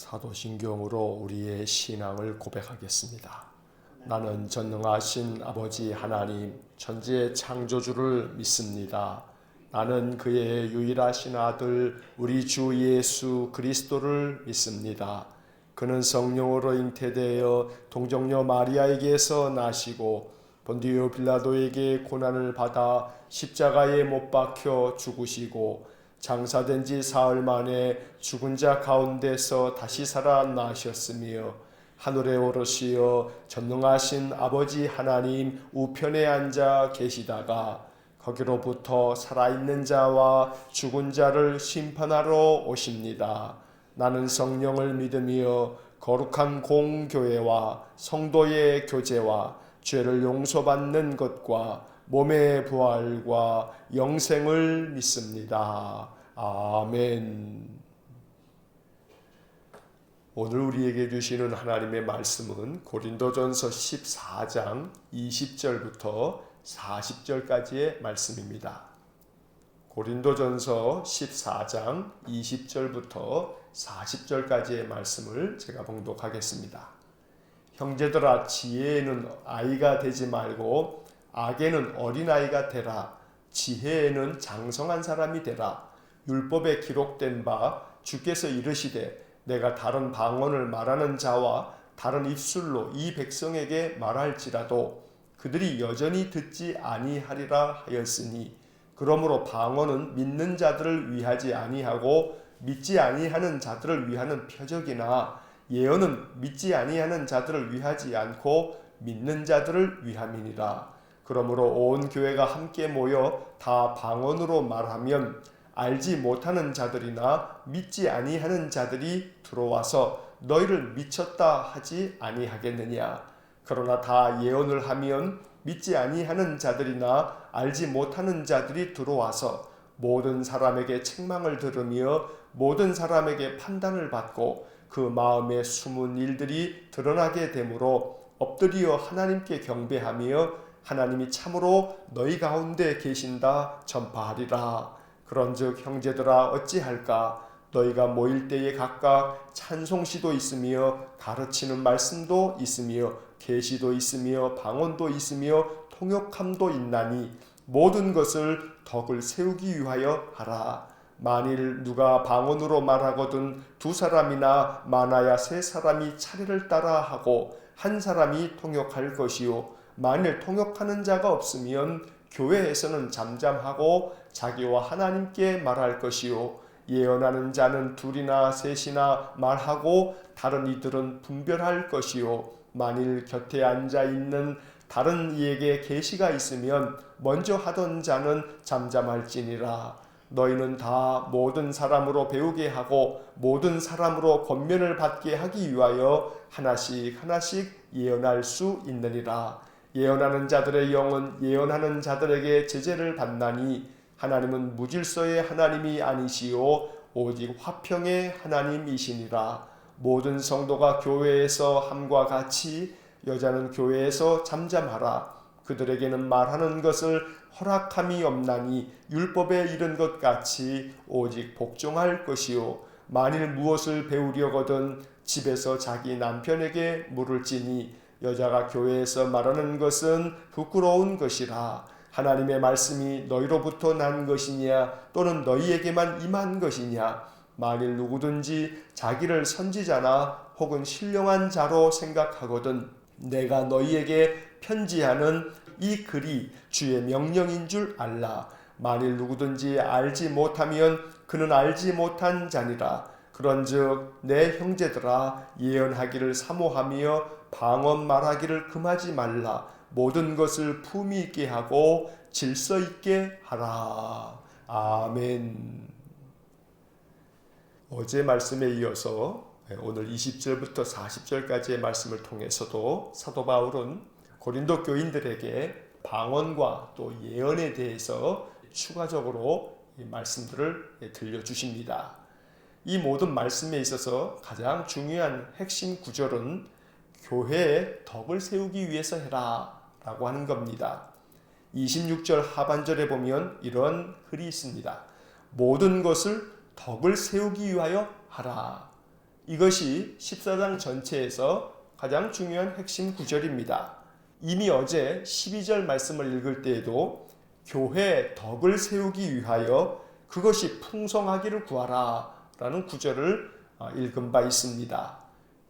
사도신경으로 우리의 신앙을 고백하겠습니다. 나는 전능하신 아버지 하나님 천지의 창조주를 믿습니다. 나는 그의 유일하신 아들 우리 주 예수 그리스도를 믿습니다. 그는 성령으로 잉태되어 동정녀 마리아에게서 나시고 본디오 빌라도에게 고난을 받아 십자가에 못 박혀 죽으시고 장사된 지 사흘 만에 죽은 자 가운데서 다시 살아나셨으며 하늘에 오르시어 전능하신 아버지 하나님 우편에 앉아 계시다가 거기로부터 살아있는 자와 죽은 자를 심판하러 오십니다. 나는 성령을 믿으며 거룩한 공교회와 성도의 교제와 죄를 용서받는 것과 몸의 부활과 영생을 믿습니다. 아멘. 오늘 우리에게 주시는 하나님의 말씀은 고린도전서 14장 20절부터 40절까지의 말씀입니다. 고린도전서 14장 20절부터 40절까지의 말씀을 제가 봉독하겠습니다. 형제들아, 지혜에는 아이가 되지 말고 악에는 어린아이가 되라. 지혜에는 장성한 사람이 되라. 율법에 기록된 바 주께서 이르시되 내가 다른 방언을 말하는 자와 다른 입술로 이 백성에게 말할지라도 그들이 여전히 듣지 아니하리라 하였으니 그러므로 방언은 믿는 자들을 위하지 아니하고 믿지 아니하는 자들을 위하는 표적이나 예언은 믿지 아니하는 자들을 위하지 않고 믿는 자들을 위함이니라. 그러므로 온 교회가 함께 모여 다 방언으로 말하면 알지 못하는 자들이나 믿지 아니하는 자들이 들어와서 너희를 미쳤다 하지 아니하겠느냐. 그러나 다 예언을 하면 믿지 아니하는 자들이나 알지 못하는 자들이 들어와서 모든 사람에게 책망을 들으며 모든 사람에게 판단을 받고 그 마음에 숨은 일들이 드러나게 되므로 엎드려 하나님께 경배하며 하나님이 참으로 너희 가운데 계신다 전파하리라. 그런즉 형제들아 어찌할까? 너희가 모일 때에 각각 찬송시도 있으며 가르치는 말씀도 있으며 계시도 있으며 방언도 있으며 통역함도 있나니 모든 것을 덕을 세우기 위하여 하라. 만일 누가 방언으로 말하거든 두 사람이나 많아야 세 사람이 차례를 따라 하고 한 사람이 통역할 것이요 만일 통역하는 자가 없으면 교회에서는 잠잠하고 자기와 하나님께 말할 것이요 예언하는 자는 둘이나 셋이나 말하고 다른 이들은 분별할 것이요 만일 곁에 앉아 있는 다른 이에게 계시가 있으면 먼저 하던 자는 잠잠할지니라. 너희는 다 모든 사람으로 배우게 하고 모든 사람으로 권면을 받게 하기 위하여 하나씩 하나씩 예언할 수 있느니라. 예언하는 자들의 영은 예언하는 자들에게 제재를 받나니 하나님은 무질서의 하나님이 아니시오 오직 화평의 하나님이시니라. 모든 성도가 교회에서 함과 같이 여자는 교회에서 잠잠하라. 그들에게는 말하는 것을 허락함이 없나니 율법에 이른 것 같이 오직 복종할 것이요 만일 무엇을 배우려거든 집에서 자기 남편에게 물을지니 여자가 교회에서 말하는 것은 부끄러운 것이라. 하나님의 말씀이 너희로부터 난 것이냐 또는 너희에게만 임한 것이냐. 만일 누구든지 자기를 선지자나 혹은 신령한 자로 생각하거든 내가 너희에게 편지하는 이 글이 주의 명령인 줄 알라. 만일 누구든지 알지 못하면 그는 알지 못한 자니라. 그런즉 내 형제들아 예언하기를 사모하며 방언 말하기를 금하지 말라. 모든 것을 품위 있게 하고 질서 있게 하라. 아멘. 어제 말씀에 이어서 오늘 20절부터 40절까지의 말씀을 통해서도 사도 바울은 고린도 교인들에게 방언과 또 예언에 대해서 추가적으로 말씀들을 들려주십니다. 이 모든 말씀에 있어서 가장 중요한 핵심 구절은 교회의 덕을 세우기 위해서 해라 라고 하는 겁니다. 26절 하반절에 보면 이런 글이 있습니다. 모든 것을 덕을 세우기 위하여 하라. 이것이 14장 전체에서 가장 중요한 핵심 구절입니다. 이미 어제 12절 말씀을 읽을 때에도 교회 덕을 세우기 위하여 그것이 풍성하기를 구하라 라는 구절을 읽은 바 있습니다.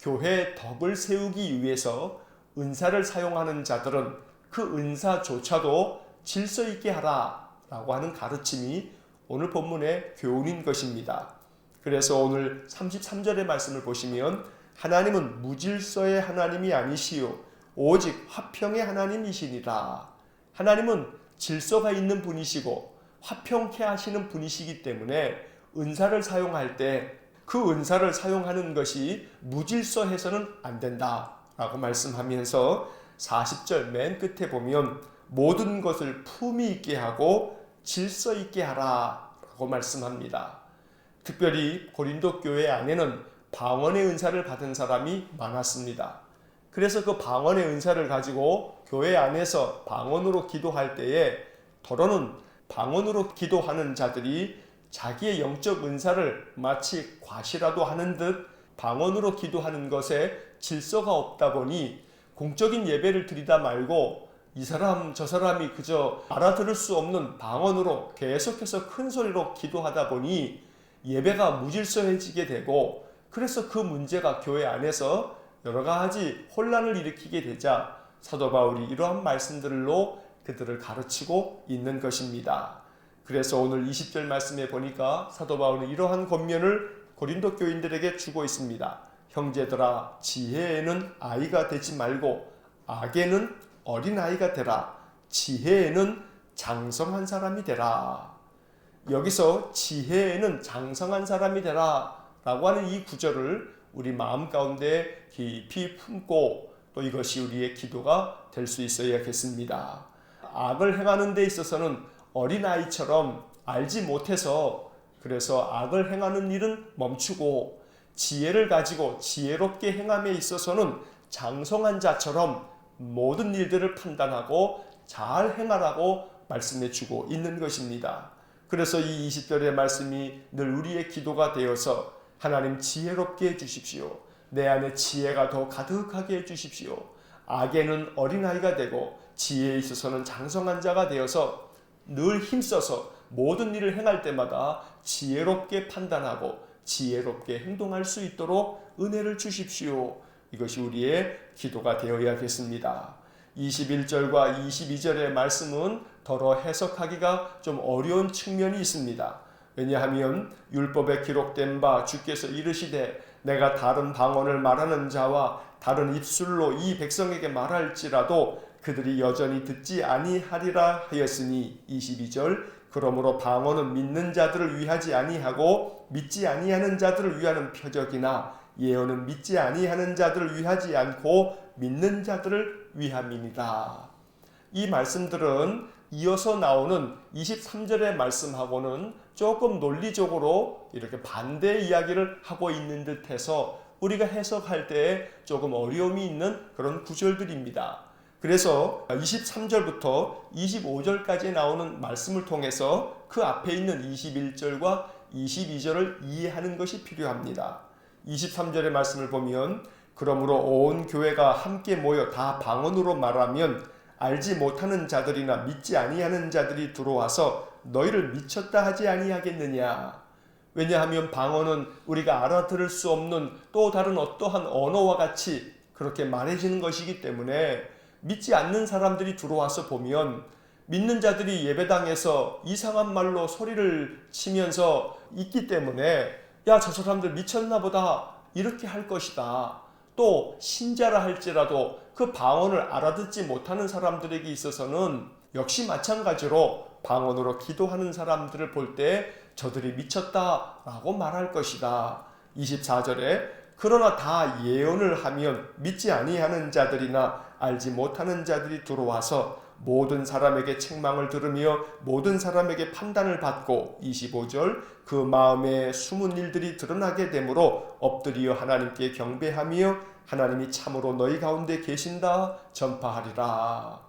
교회 덕을 세우기 위해서 은사를 사용하는 자들은 그 은사조차도 질서 있게 하라 라고 하는 가르침이 오늘 본문의 교훈인 것입니다. 그래서 오늘 33절의 말씀을 보시면 하나님은 무질서의 하나님이 아니시요 오직 화평의 하나님이시니라. 하나님은 질서가 있는 분이시고 화평케 하시는 분이시기 때문에 은사를 사용할 때 그 은사를 사용하는 것이 무질서해서는 안 된다 라고 말씀하면서 40절 맨 끝에 보면 모든 것을 품위 있게 하고 질서 있게 하라 라고 말씀합니다. 특별히 고린도 교회 안에는 방언의 은사를 받은 사람이 많았습니다. 그래서 그 방언의 은사를 가지고 교회 안에서 방언으로 기도할 때에 더러는 방언으로 기도하는 자들이 자기의 영적 은사를 마치 과시라도 하는 듯 방언으로 기도하는 것에 질서가 없다 보니 공적인 예배를 드리다 말고 이 사람 저 사람이 그저 알아들을 수 없는 방언으로 계속해서 큰 소리로 기도하다 보니 예배가 무질서해지게 되고 그래서 그 문제가 교회 안에서 여러 가지 혼란을 일으키게 되자 사도 바울이 이러한 말씀들로 그들을 가르치고 있는 것입니다. 그래서 오늘 20절 말씀에 보니까 사도 바울은 이러한 권면을 고린도 교인들에게 주고 있습니다. 형제들아 지혜에는 아이가 되지 말고 악에는 어린아이가 되라. 지혜에는 장성한 사람이 되라. 여기서 지혜에는 장성한 사람이 되라 라고 하는 이 구절을 우리 마음 가운데 깊이 품고 또 이것이 우리의 기도가 될 수 있어야겠습니다. 악을 행하는 데 있어서는 어린아이처럼 알지 못해서 그래서 악을 행하는 일은 멈추고 지혜를 가지고 지혜롭게 행함에 있어서는 장성한 자처럼 모든 일들을 판단하고 잘 행하라고 말씀해 주고 있는 것입니다. 그래서 이 20절의 말씀이 늘 우리의 기도가 되어서 하나님 지혜롭게 해주십시오. 내 안에 지혜가 더 가득하게 해주십시오. 악에는 어린아이가 되고 지혜에 있어서는 장성한 자가 되어서 늘 힘써서 모든 일을 행할 때마다 지혜롭게 판단하고 지혜롭게 행동할 수 있도록 은혜를 주십시오. 이것이 우리의 기도가 되어야겠습니다. 21절과 22절의 말씀은 더러 해석하기가 좀 어려운 측면이 있습니다. 왜냐하면 율법에 기록된 바 주께서 이르시되 내가 다른 방언을 말하는 자와 다른 입술로 이 백성에게 말할지라도 그들이 여전히 듣지 아니하리라 하였으니 22절 그러므로 방언은 믿는 자들을 위하지 아니하고 믿지 아니하는 자들을 위하는 표적이나 예언은 믿지 아니하는 자들을 위하지 않고 믿는 자들을 위함이니라. 이 말씀들은 이어서 나오는 23절의 말씀하고는 조금 논리적으로 이렇게 반대 이야기를 하고 있는 듯해서 우리가 해석할 때 조금 어려움이 있는 그런 구절들입니다. 그래서 23절부터 25절까지 나오는 말씀을 통해서 그 앞에 있는 21절과 22절을 이해하는 것이 필요합니다. 23절의 말씀을 보면 그러므로 온 교회가 함께 모여 다 방언으로 말하면 알지 못하는 자들이나 믿지 아니하는 자들이 들어와서 너희를 미쳤다 하지 아니하겠느냐. 왜냐하면 방언은 우리가 알아들을 수 없는 또 다른 어떠한 언어와 같이 그렇게 말해지는 것이기 때문에 믿지 않는 사람들이 들어와서 보면 믿는 자들이 예배당에서 이상한 말로 소리를 치면서 있기 때문에 야, 저 사람들 미쳤나 보다 이렇게 할 것이다. 또 신자라 할지라도 그 방언을 알아듣지 못하는 사람들에게 있어서는 역시 마찬가지로 방언으로 기도하는 사람들을 볼 때 저들이 미쳤다라고 말할 것이다. 24절에 그러나 다 예언을 하면 믿지 아니하는 자들이나 알지 못하는 자들이 들어와서 모든 사람에게 책망을 들으며 모든 사람에게 판단을 받고 25절 그 마음에 숨은 일들이 드러나게 되므로 엎드려 하나님께 경배하며 하나님이 참으로 너희 가운데 계신다 전파하리라.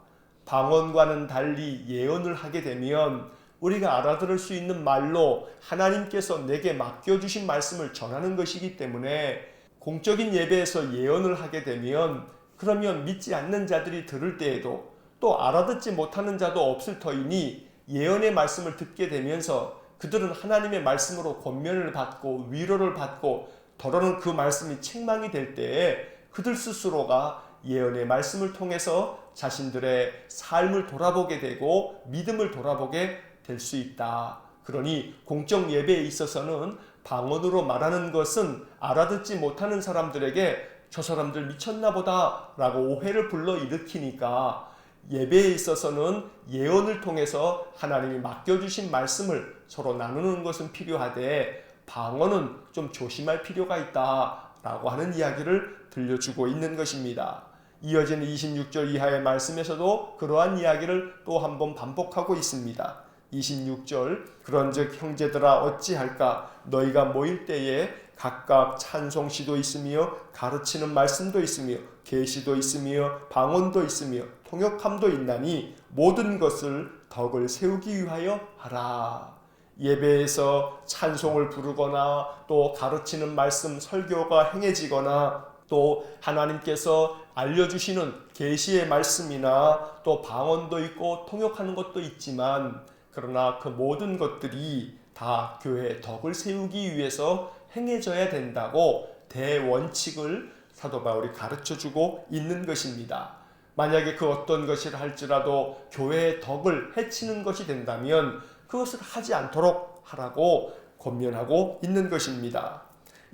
방언과는 달리 예언을 하게 되면 우리가 알아들을 수 있는 말로 하나님께서 내게 맡겨주신 말씀을 전하는 것이기 때문에 공적인 예배에서 예언을 하게 되면 그러면 믿지 않는 자들이 들을 때에도 또 알아듣지 못하는 자도 없을 터이니 예언의 말씀을 듣게 되면서 그들은 하나님의 말씀으로 권면을 받고 위로를 받고 더러는 그 말씀이 책망이 될 때에 그들 스스로가 예언의 말씀을 통해서 자신들의 삶을 돌아보게 되고 믿음을 돌아보게 될 수 있다. 그러니 공적 예배에 있어서는 방언으로 말하는 것은 알아듣지 못하는 사람들에게 저 사람들 미쳤나 보다 라고 오해를 불러일으키니까 예배에 있어서는 예언을 통해서 하나님이 맡겨주신 말씀을 서로 나누는 것은 필요하되 방언은 좀 조심할 필요가 있다 라고 하는 이야기를 들려주고 있는 것입니다. 이어지는 26절 이하의 말씀에서도 그러한 이야기를 또 한 번 반복하고 있습니다. 26절 그런즉 형제들아 어찌할까 너희가 모일 때에 각각 찬송시도 있으며 가르치는 말씀도 있으며 계시도 있으며 방언도 있으며 통역함도 있나니 모든 것을 덕을 세우기 위하여 하라. 예배에서 찬송을 부르거나 또 가르치는 말씀 설교가 행해지거나 또 하나님께서 알려주시는 계시의 말씀이나 또 방언도 있고 통역하는 것도 있지만 그러나 그 모든 것들이 다 교회의 덕을 세우기 위해서 행해져야 된다고 대원칙을 사도 바울이 가르쳐주고 있는 것입니다. 만약에 그 어떤 것이라 할지라도 교회의 덕을 해치는 것이 된다면 그것을 하지 않도록 하라고 권면하고 있는 것입니다.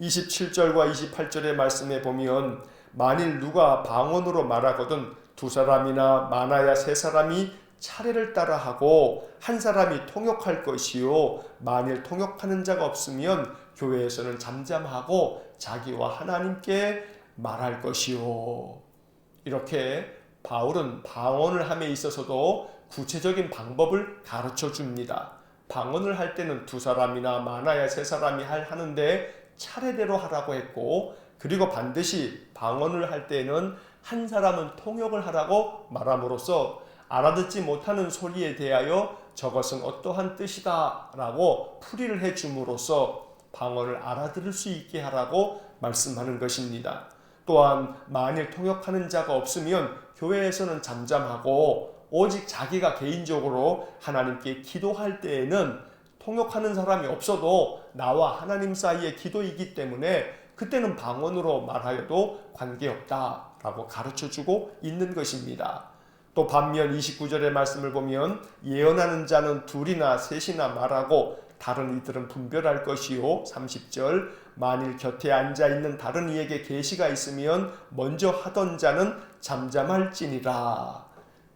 27절과 28절의 말씀에 보면 만일 누가 방언으로 말하거든 두 사람이나 많아야 세 사람이 차례를 따라 하고 한 사람이 통역할 것이요 만일 통역하는 자가 없으면 교회에서는 잠잠하고 자기와 하나님께 말할 것이요. 이렇게 바울은 방언을 함에 있어서도 구체적인 방법을 가르쳐 줍니다. 방언을 할 때는 두 사람이나 많아야 세 사람이 하는데 차례대로 하라고 했고 그리고 반드시 방언을 할 때는 한 사람은 통역을 하라고 말함으로써 알아듣지 못하는 소리에 대하여 저것은 어떠한 뜻이다 라고 풀이를 해줌으로써 방언을 알아들을 수 있게 하라고 말씀하는 것입니다. 또한 만일 통역하는 자가 없으면 교회에서는 잠잠하고 오직 자기가 개인적으로 하나님께 기도할 때에는 통역하는 사람이 없어도 나와 하나님 사이의 기도이기 때문에 그때는 방언으로 말하여도 관계없다라고 가르쳐주고 있는 것입니다. 또 반면 29절의 말씀을 보면 예언하는 자는 둘이나 셋이나 말하고 다른 이들은 분별할 것이요 30절 만일 곁에 앉아있는 다른 이에게 계시가 있으면 먼저 하던 자는 잠잠할지니라.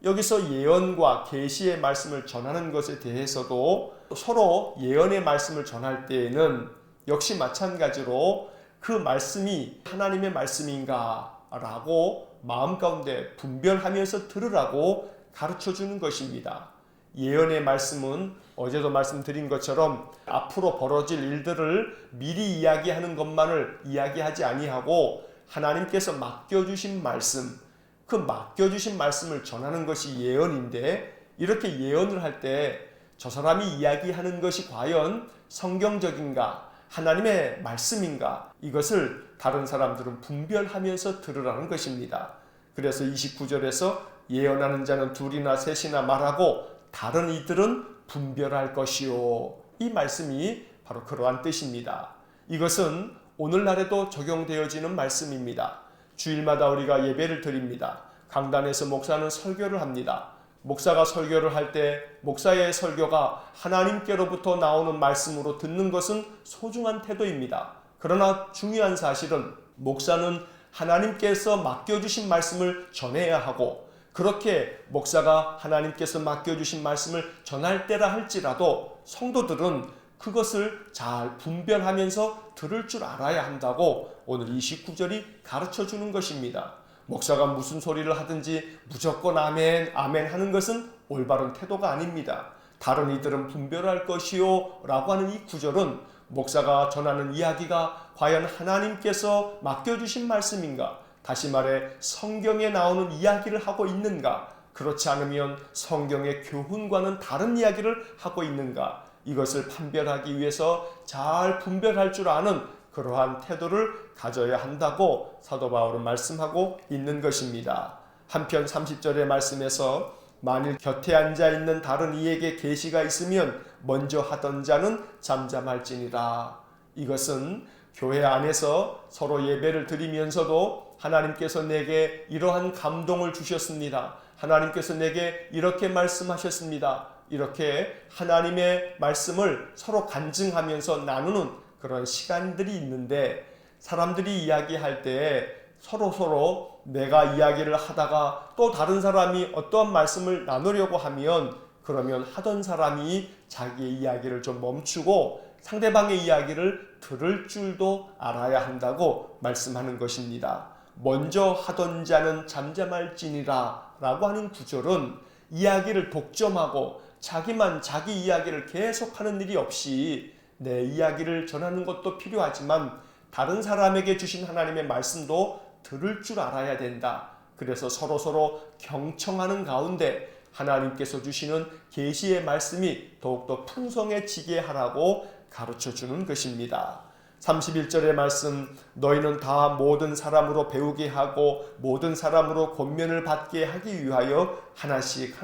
여기서 예언과 계시의 말씀을 전하는 것에 대해서도 서로 예언의 말씀을 전할 때에는 역시 마찬가지로 그 말씀이 하나님의 말씀인가 라고 마음 가운데 분별하면서 들으라고 가르쳐주는 것입니다. 예언의 말씀은 어제도 말씀드린 것처럼 앞으로 벌어질 일들을 미리 이야기하는 것만을 이야기하지 아니하고 하나님께서 맡겨주신 말씀, 그 맡겨주신 말씀을 전하는 것이 예언인데 이렇게 예언을 할 때 저 사람이 이야기하는 것이 과연 성경적인가 하나님의 말씀인가 이것을 다른 사람들은 분별하면서 들으라는 것입니다. 그래서 29절에서 예언하는 자는 둘이나 셋이나 말하고 다른 이들은 분별할 것이요. 이 말씀이 바로 그러한 뜻입니다. 이것은 오늘날에도 적용되어지는 말씀입니다. 주일마다 우리가 예배를 드립니다. 강단에서 목사는 설교를 합니다. 목사가 설교를 할 때 목사의 설교가 하나님께로부터 나오는 말씀으로 듣는 것은 소중한 태도입니다. 그러나 중요한 사실은 목사는 하나님께서 맡겨주신 말씀을 전해야 하고 그렇게 목사가 하나님께서 맡겨주신 말씀을 전할 때라 할지라도 성도들은 그것을 잘 분별하면서 들을 줄 알아야 한다고 오늘 29절이 가르쳐주는 것입니다. 목사가 무슨 소리를 하든지 무조건 아멘, 아멘 하는 것은 올바른 태도가 아닙니다. 다른 이들은 분별할 것이요 라고 하는 이 구절은 목사가 전하는 이야기가 과연 하나님께서 맡겨주신 말씀인가? 다시 말해 성경에 나오는 이야기를 하고 있는가? 그렇지 않으면 성경의 교훈과는 다른 이야기를 하고 있는가? 이것을 판별하기 위해서 잘 분별할 줄 아는 그러한 태도를 가져야 한다고 사도 바울은 말씀하고 있는 것입니다. 한편 30절의 말씀에서 만일 곁에 앉아 있는 다른 이에게 계시가 있으면 먼저 하던 자는 잠잠할지니라. 이것은 교회 안에서 서로 예배를 드리면서도 하나님께서 내게 이러한 감동을 주셨습니다. 하나님께서 내게 이렇게 말씀하셨습니다. 이렇게 하나님의 말씀을 서로 간증하면서 나누는 그런 시간들이 있는데, 사람들이 이야기할 때 서로 내가 이야기를 하다가 또 다른 사람이 어떠한 말씀을 나누려고 하면, 그러면 하던 사람이 자기의 이야기를 좀 멈추고 상대방의 이야기를 들을 줄도 알아야 한다고 말씀하는 것입니다. 먼저 하던 자는 잠잠할지니라 라고 하는 구절은 이야기를 독점하고 자기만 자기 이야기를 계속하는 일이 없이 내 이야기를 전하는 것도 필요하지만 다른 사람에게 주신 하나님의 말씀도 들을 줄 알아야 된다. 그래서 서로 경청하는 가운데 하나님께서 주시는 계시의 말씀이 더욱더 풍성해지게 하라고 가르쳐 주는 것입니다. 31절의 말씀, 너희는 다 모든 사람으로 배우게 하고 모든 사람으로 권면을 받게 하기 위하여 하나씩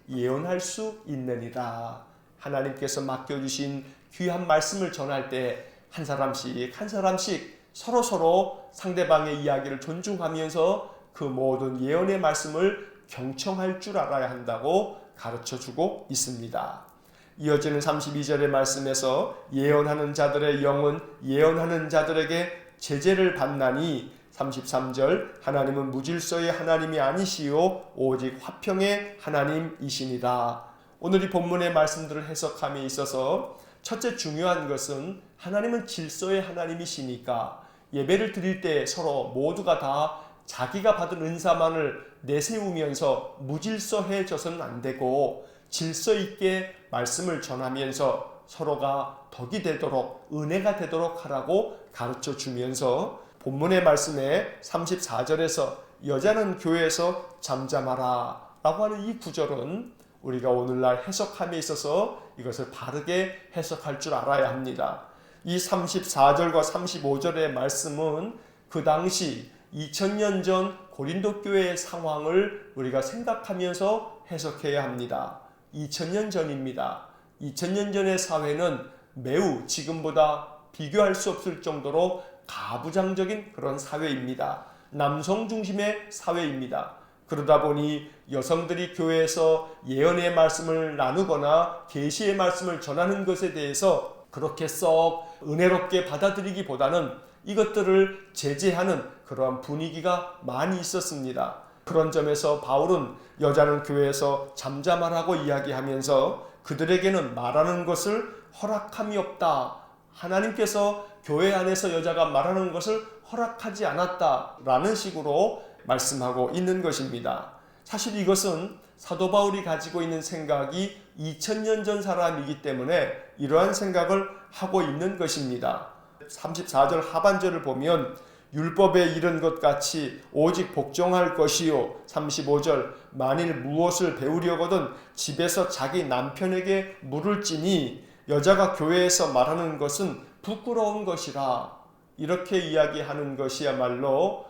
예언할 수 있느니라. 하나님께서 맡겨주신 귀한 말씀을 전할 때 한 사람씩 서로 상대방의 이야기를 존중하면서 그 모든 예언의 말씀을 경청할 줄 알아야 한다고 가르쳐주고 있습니다. 이어지는 32절의 말씀에서 예언하는 자들의 영은 예언하는 자들에게 제재를 받나니 33절 하나님은 무질서의 하나님이 아니시요 오직 화평의 하나님이시니라. 오늘 이 본문의 말씀들을 해석함에 있어서 첫째 중요한 것은 하나님은 질서의 하나님이시니까 예배를 드릴 때 서로 모두가 다 자기가 받은 은사만을 내세우면서 무질서해져서는 안 되고 질서 있게 말씀을 전하면서 서로가 덕이 되도록 은혜가 되도록 하라고 가르쳐 주면서 본문의 말씀에 34절에서 여자는 교회에서 잠잠하라 라고 하는 이 구절은 우리가 오늘날 해석함에 있어서 이것을 바르게 해석할 줄 알아야 합니다. 이 34절과 35절의 말씀은 그 당시 2000년 전 고린도 교회의 상황을 우리가 생각하면서 해석해야 합니다. 2000년 전입니다. 2000년 전의 사회는 매우 지금보다 비교할 수 없을 정도로 가부장적인 그런 사회입니다. 남성 중심의 사회입니다. 그러다 보니 여성들이 교회에서 예언의 말씀을 나누거나 계시의 말씀을 전하는 것에 대해서 그렇게 썩 은혜롭게 받아들이기보다는 이것들을 제재하는 그러한 분위기가 많이 있었습니다. 그런 점에서 바울은 여자는 교회에서 잠잠하라고 이야기하면서 그들에게는 말하는 것을 허락함이 없다. 하나님께서 교회 안에서 여자가 말하는 것을 허락하지 않았다라는 식으로 말씀하고 있는 것입니다. 사실 이것은 사도 바울이 가지고 있는 생각이 2000년 전 사람이기 때문에 이러한 생각을 하고 있는 것입니다. 34절 하반절을 보면 율법에 이른 것 같이 오직 복종할 것이요. 35절 만일 무엇을 배우려거든 집에서 자기 남편에게 물을지니 여자가 교회에서 말하는 것은 부끄러운 것이라. 이렇게 이야기하는 것이야말로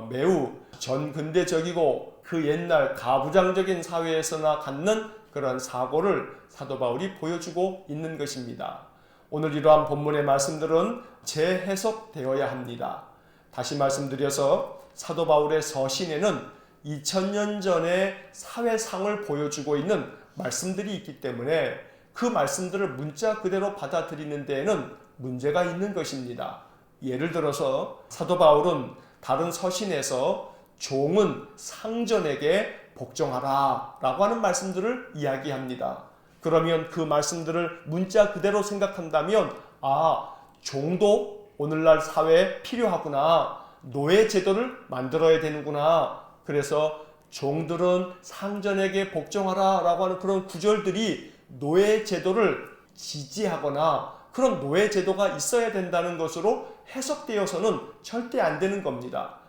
매우 전근대적이고 그 옛날 가부장적인 사회에서나 갖는 그런 사고를 사도 바울이 보여주고 있는 것입니다. 오늘 이러한 본문의 말씀들은 재해석되어야 합니다. 다시 말씀드려서 사도 바울의 서신에는 2000년 전의 사회상을 보여주고 있는 말씀들이 있기 때문에 그 말씀들을 문자 그대로 받아들이는 데에는 문제가 있는 것입니다. 예를 들어서 사도 바울은 다른 서신에서 종은 상전에게 복종하라 라고 하는 말씀들을 이야기합니다. 그러면 그 말씀들을 문자 그대로 생각한다면 종도 오늘날 사회에 필요하구나. 노예 제도를 만들어야 되는구나. 그래서 종들은 상전에게 복종하라 라고 하는 그런 구절들이 노예 제도를 지지하거나 그런 노예 제도가 있어야 된다는 것으로 해석되어서는 절대 안 되는 겁니다.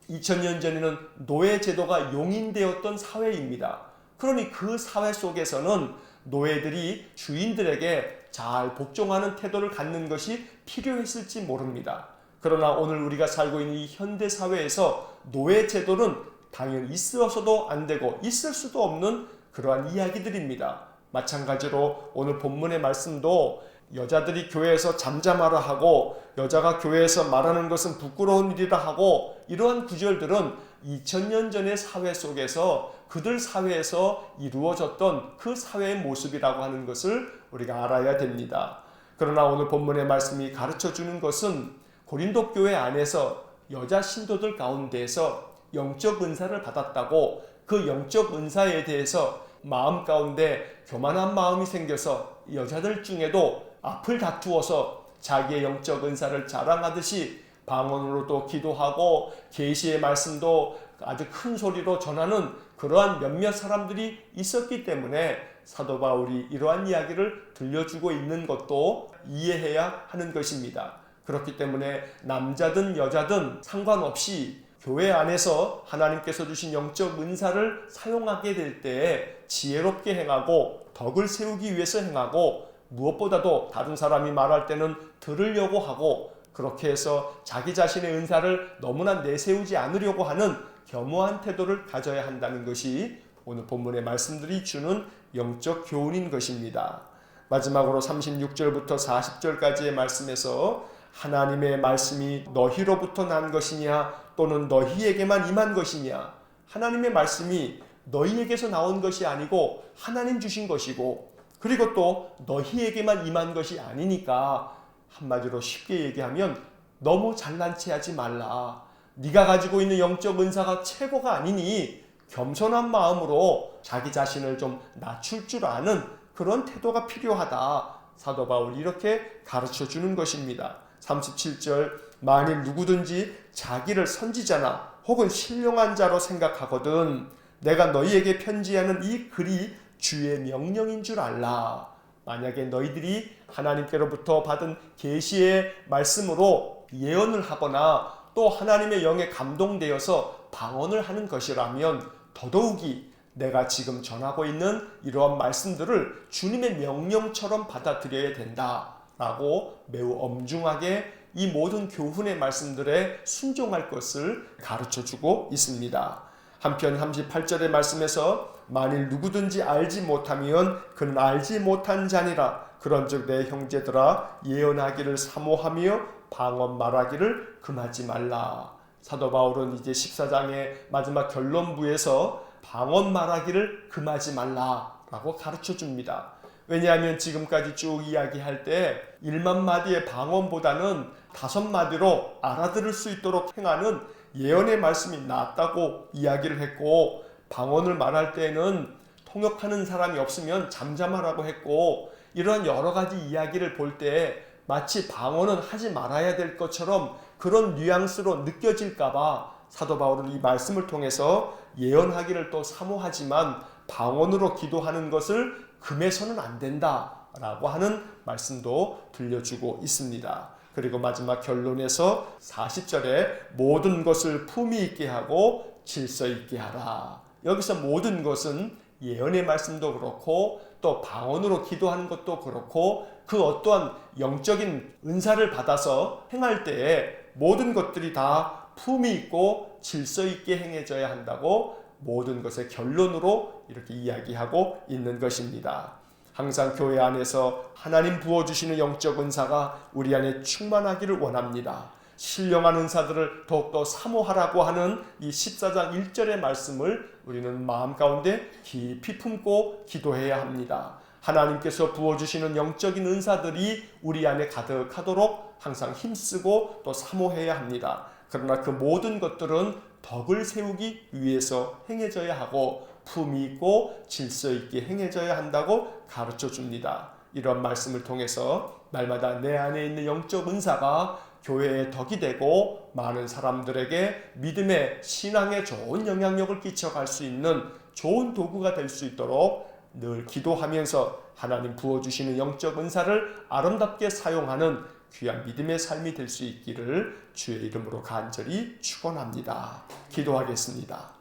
2000년 전에는 노예 제도가 용인되었던 사회입니다. 그러니 그 사회 속에서는 노예들이 주인들에게 잘 복종하는 태도를 갖는 것이 필요했을지 모릅니다. 그러나 오늘 우리가 살고 있는 이 현대 사회에서 노예 제도는 당연히 있어서도 안 되고 있을 수도 없는 그러한 이야기들입니다. 마찬가지로 오늘 본문의 말씀도 여자들이 교회에서 잠잠하라 하고 여자가 교회에서 말하는 것은 부끄러운 일이라 하고 이러한 구절들은 2000년 전의 사회 속에서 그들 사회에서 이루어졌던 그 사회의 모습이라고 하는 것을 우리가 알아야 됩니다. 그러나 오늘 본문의 말씀이 가르쳐 주는 것은 고린도 교회 안에서 여자 신도들 가운데에서 영적 은사를 받았다고 그 영적 은사에 대해서 마음 가운데 교만한 마음이 생겨서 여자들 중에도 앞을 다투어서 자기의 영적 은사를 자랑하듯이 방언으로도 기도하고 계시의 말씀도 아주 큰 소리로 전하는 그러한 몇몇 사람들이 있었기 때문에 사도 바울이 이러한 이야기를 들려주고 있는 것도 이해해야 하는 것입니다. 그렇기 때문에 남자든 여자든 상관없이 교회 안에서 하나님께서 주신 영적 은사를 사용하게 될 때에 지혜롭게 행하고 덕을 세우기 위해서 행하고 무엇보다도 다른 사람이 말할 때는 들으려고 하고 그렇게 해서 자기 자신의 은사를 너무나 내세우지 않으려고 하는 겸허한 태도를 가져야 한다는 것이 오늘 본문의 말씀들이 주는 영적 교훈인 것입니다. 마지막으로 36절부터 40절까지의 말씀에서 하나님의 말씀이 너희로부터 난 것이냐 또는 너희에게만 임한 것이냐, 하나님의 말씀이 너희에게서 나온 것이 아니고 하나님 주신 것이고 그리고 또 너희에게만 임한 것이 아니니까 한마디로 쉽게 얘기하면 너무 잘난 체 하지 말라. 네가 가지고 있는 영적 은사가 최고가 아니니 겸손한 마음으로 자기 자신을 좀 낮출 줄 아는 그런 태도가 필요하다. 사도 바울이 이렇게 가르쳐 주는 것입니다. 37절 만일 누구든지 자기를 선지자나 혹은 신령한 자로 생각하거든 내가 너희에게 편지하는 이 글이 주의 명령인 줄 알라. 만약에 너희들이 하나님께로부터 받은 계시의 말씀으로 예언을 하거나 또 하나님의 영에 감동되어서 방언을 하는 것이라면 더더욱이 내가 지금 전하고 있는 이러한 말씀들을 주님의 명령처럼 받아들여야 된다라고 매우 엄중하게 이 모든 교훈의 말씀들에 순종할 것을 가르쳐주고 있습니다. 한편 38절의 말씀에서 만일 누구든지 알지 못하면 그는 알지 못한 자니라. 그런즉 내 형제들아 예언하기를 사모하며 방언 말하기를 금하지 말라. 사도 바울은 이제 14장의 마지막 결론부에서 방언 말하기를 금하지 말라라고 가르쳐 줍니다. 왜냐하면 지금까지 쭉 이야기할 때 1만 마디의 방언보다는 5마디로 알아들을 수 있도록 행하는 예언의 말씀이 낫다고 이야기를 했고 방언을 말할 때는 통역하는 사람이 없으면 잠잠하라고 했고 이런 여러 가지 이야기를 볼 때 마치 방언은 하지 말아야 될 것처럼 그런 뉘앙스로 느껴질까봐 사도 바울은 이 말씀을 통해서 예언하기를 또 사모하지만 방언으로 기도하는 것을 금해서는 안 된다라고 하는 말씀도 들려주고 있습니다. 그리고 마지막 결론에서 40절에 모든 것을 품위 있게 하고 질서 있게 하라. 여기서 모든 것은 예언의 말씀도 그렇고 또 방언으로 기도하는 것도 그렇고 그 어떠한 영적인 은사를 받아서 행할 때에 모든 것들이 다 품위 있고 질서 있게 행해져야 한다고 모든 것의 결론으로 이렇게 이야기하고 있는 것입니다. 항상 교회 안에서 하나님 부어주시는 영적 은사가 우리 안에 충만하기를 원합니다. 신령한 은사들을 더욱더 사모하라고 하는 이 14장 1절의 말씀을 우리는 마음 가운데 깊이 품고 기도해야 합니다. 하나님께서 부어주시는 영적인 은사들이 우리 안에 가득하도록 항상 힘쓰고 또 사모해야 합니다. 그러나 그 모든 것들은 덕을 세우기 위해서 행해져야 하고 품위 있고 질서 있게 행해져야 한다고 가르쳐 줍니다. 이런 말씀을 통해서 날마다 내 안에 있는 영적 은사가 교회의 덕이 되고 많은 사람들에게 믿음의 신앙에 좋은 영향력을 끼쳐갈 수 있는 좋은 도구가 될 수 있도록 늘 기도하면서 하나님 부어주시는 영적 은사를 아름답게 사용하는 귀한 믿음의 삶이 될 수 있기를 주의 이름으로 간절히 축원합니다. 기도하겠습니다.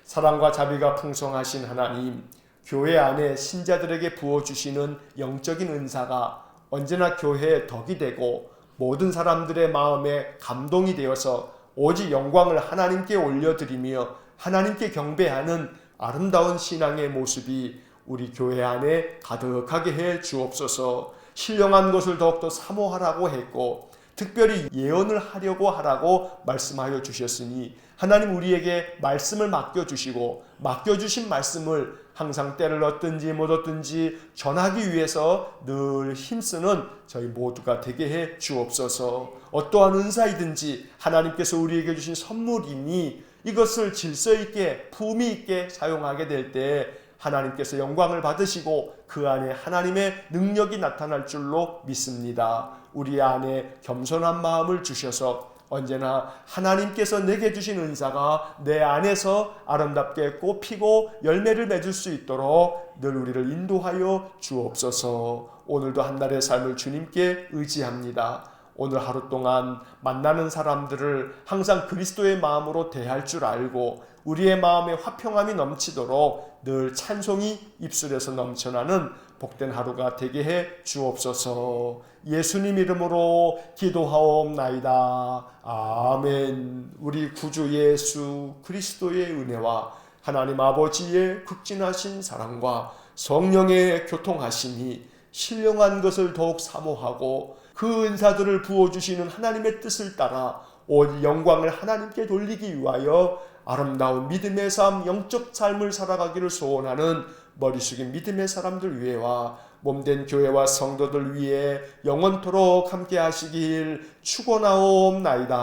사랑과 자비가 풍성하신 하나님, 교회 안에 신자들에게 부어주시는 영적인 은사가 언제나 교회의 덕이 되고 모든 사람들의 마음에 감동이 되어서 오직 영광을 하나님께 올려드리며 하나님께 경배하는 아름다운 신앙의 모습이 우리 교회 안에 가득하게 해 주옵소서. 신령한 것을 더욱더 사모하라고 했고 특별히 예언을 하려고 하라고 말씀하여 주셨으니 하나님 우리에게 말씀을 맡겨주시고 맡겨주신 말씀을 항상 때를 얻든지 못 얻든지 전하기 위해서 늘 힘쓰는 저희 모두가 되게 해 주옵소서. 어떠한 은사이든지 하나님께서 우리에게 주신 선물이니 이것을 질서 있게 품위 있게 사용하게 될 때 하나님께서 영광을 받으시고 그 안에 하나님의 능력이 나타날 줄로 믿습니다. 우리 안에 겸손한 마음을 주셔서 언제나 하나님께서 내게 주신 은사가 내 안에서 아름답게 꽃피고 열매를 맺을 수 있도록 늘 우리를 인도하여 주옵소서. 오늘도 한 날의 삶을 주님께 의지합니다. 오늘 하루 동안 만나는 사람들을 항상 그리스도의 마음으로 대할 줄 알고 우리의 마음에 화평함이 넘치도록 늘 찬송이 입술에서 넘쳐나는 복된 하루가 되게 해 주옵소서. 예수님 이름으로 기도하옵나이다. 아멘. 우리 구주 예수 그리스도의 은혜와 하나님 아버지의 극진하신 사랑과 성령의 교통하심이 신령한 것을 더욱 사모하고 그 은사들을 부어주시는 하나님의 뜻을 따라 온 영광을 하나님께 돌리기 위하여 아름다운 믿음의 삶, 영적 삶을 살아가기를 소원하는 머리 숙인 믿음의 사람들 위해와 몸된 교회와 성도들 위해 영원토록 함께 하시길 축원하옵나이다.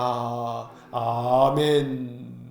아멘.